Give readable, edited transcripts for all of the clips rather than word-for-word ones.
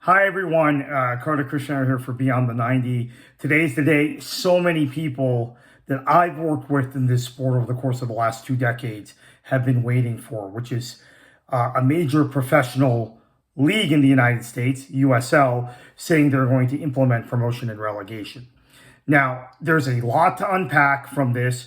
Hi everyone, Carter Krishna here for Beyond the 90. Today's the day so many people that I've worked with in this sport over the course of the last 2 decades have been waiting for, which is a major professional league in the United States, USL, saying they're going to implement promotion and relegation. Now, there's a lot to unpack from this.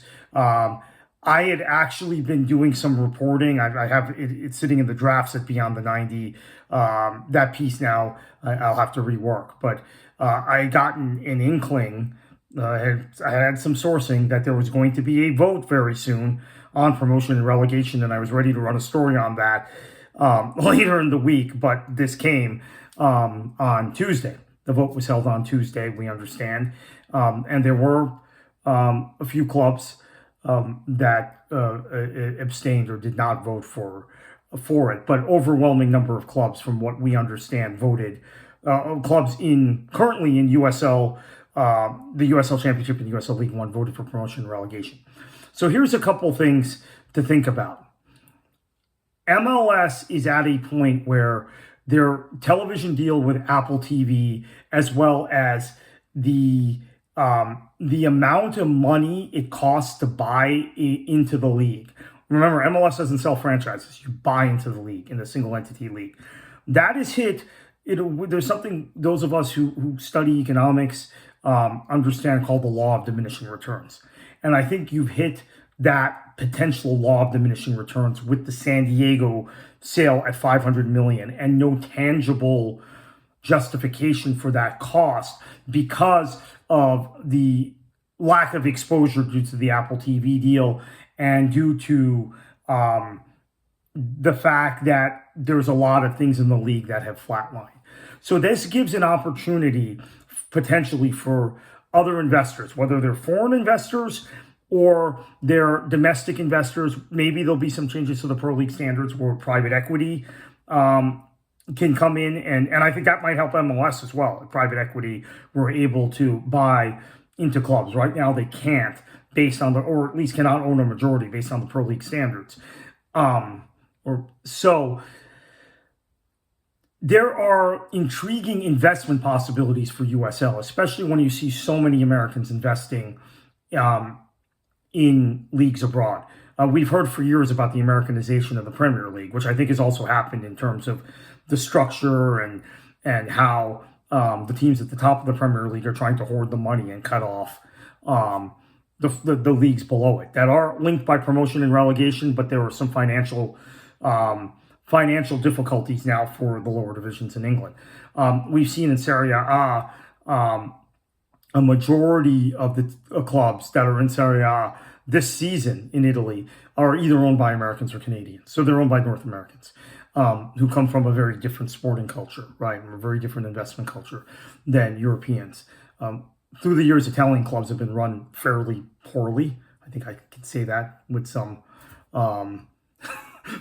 I had actually been doing some reporting. I have it's sitting in the drafts at Beyond the 90. That piece now I'll have to rework. But I had gotten an inkling. I had some sourcing that there was going to be a vote very soon on promotion and relegation, and I was ready to run a story on that later in the week. But this came on Tuesday. The vote was held on Tuesday, we understand. And there were a few clubs that abstained or did not vote for it, but overwhelming number of clubs, from what we understand, voted. Clubs currently in USL, the USL Championship and USL League One, voted for promotion and relegation. So here's a couple things to think about. MLS is at a point where their television deal with Apple TV, as well as the amount of money it costs to buy into the league. Remember, MLS doesn't sell franchises. You buy into the league, in the single entity league. That is hit. There's something those of us who study economics understand called the law of diminishing returns. And I think you've hit that potential law of diminishing returns with the San Diego sale at $500 million, and no tangible justification for that cost because of the lack of exposure due to the Apple TV deal and due to the fact that there's a lot of things in the league that have flatlined. So this gives an opportunity potentially for other investors, whether they're foreign investors or they're domestic investors. Maybe there'll be some changes to the Pro League standards where private equity can come in, and I think that might help MLS as well. If private equity were able to buy into clubs. Right now they can't, based on or at least cannot own a majority based on the Pro League standards. So there are intriguing investment possibilities for USL, especially when you see so many Americans investing in leagues abroad. We've heard for years about the Americanization of the Premier League, which I think has also happened in terms of the structure and how the teams at the top of the Premier League are trying to hoard the money and cut off the leagues below it that are linked by promotion and relegation, but there are some financial difficulties now for the lower divisions in England. We've seen in Serie A a majority of the clubs that are in Serie A this season in Italy are either owned by Americans or Canadians. So they're owned by North Americans who come from a very different sporting culture, right? A very different investment culture than Europeans. Through the years, Italian clubs have been run fairly poorly. I think I can say that with some,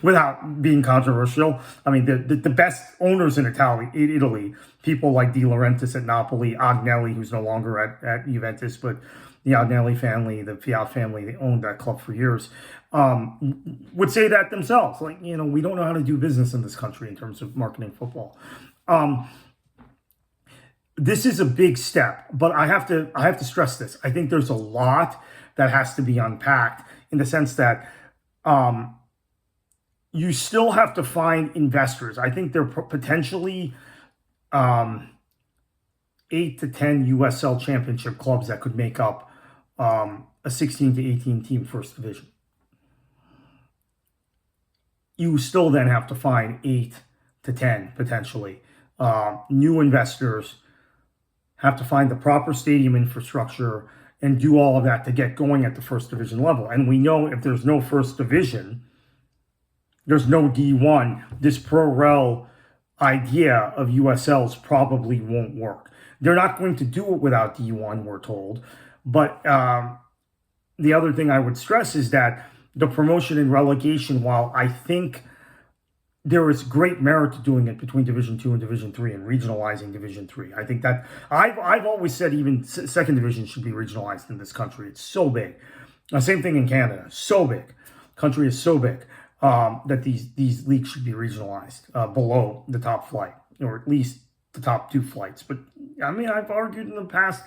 without being controversial. I mean, the best owners in Italy, people like De Laurentiis at Napoli, Agnelli, who's no longer at Juventus, but the Agnelli family, the Fiat family, they owned that club for years, would say that themselves. Like, we don't know how to do business in this country in terms of marketing football. This is a big step, but I have to stress this. I think there's a lot that has to be unpacked in the sense that you still have to find investors. I think there are potentially 8 to 10 USL Championship clubs that could make up a 16 to 18 team first division. You still then have to find 8 to 10 potentially new investors, have to find the proper stadium infrastructure, and do all of that to get going at the first division level. And we know if there's no first division, there's no D1. This pro-rel idea of USLs probably won't work. They're not going to do it without D1, we're told. But the other thing I would stress is that the promotion and relegation, while I think there is great merit to doing it between Division 2 and Division 3 and regionalizing Division 3. I think that I've always said even second division should be regionalized in this country. It's so big. Same thing in Canada. So big. Country is so big that these leagues should be regionalized below the top flight, or at least the top two flights. But I mean, I've argued in the past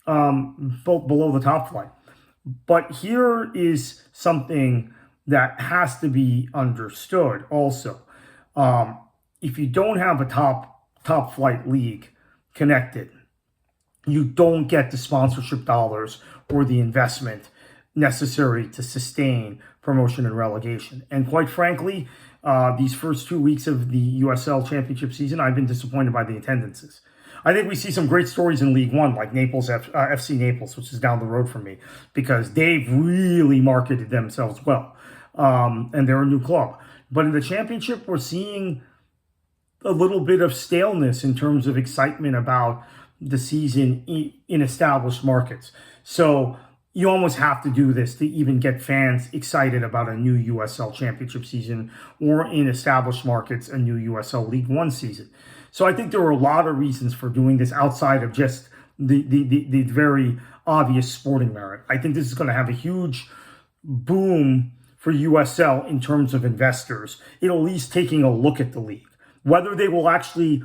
both below the top flight. But here is something that has to be understood also. Um, if you don't have a top flight league connected, you don't get the sponsorship dollars or the investment necessary to sustain promotion and relegation. And quite frankly, these first 2 weeks of the USL championship season, I've been disappointed by the attendances. I think we see some great stories in League One, like FC Naples, which is down the road from me, because they've really marketed themselves well, and they're a new club. But in the championship, we're seeing a little bit of staleness in terms of excitement about the season in established markets. So you almost have to do this to even get fans excited about a new USL championship season, or in established markets, a new USL League One season. So I think there are a lot of reasons for doing this outside of just the very obvious sporting merit. I think this is going to have a huge boom for USL in terms of investors, at least taking a look at the league. Whether they will actually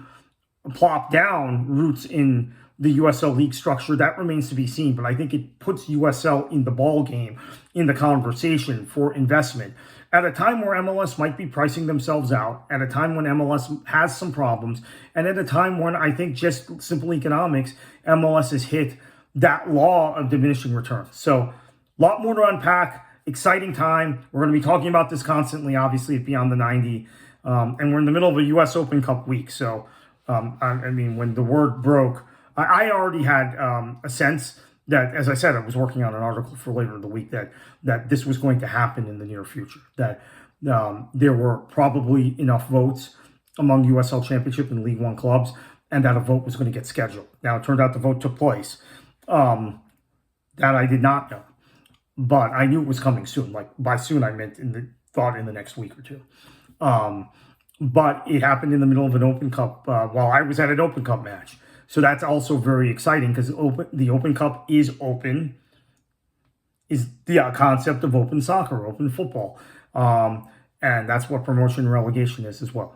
plop down roots in the USL league structure, that remains to be seen. But I think it puts USL in the ball game, in the conversation for investment, at a time where MLS might be pricing themselves out, at a time when MLS has some problems, and at a time when I think just simple economics, MLS has hit that law of diminishing returns. So a lot more to unpack. Exciting time. We're going to be talking about this constantly, obviously, at Beyond the 90. And we're in the middle of a U.S. Open Cup week. So, I mean, when the word broke, I already had a sense that, as I said, I was working on an article for later in the week that this was going to happen in the near future, that there were probably enough votes among USL Championship and League One clubs, and that a vote was going to get scheduled. Now, it turned out the vote took place. That I did not know, but I knew it was coming soon. Like, by soon, I meant in the next week or two. But it happened in the middle of an Open Cup while I was at an Open Cup match. So that's also very exciting, because the Open Cup is open, is the concept of open soccer, open football. And that's what promotion and relegation is as well.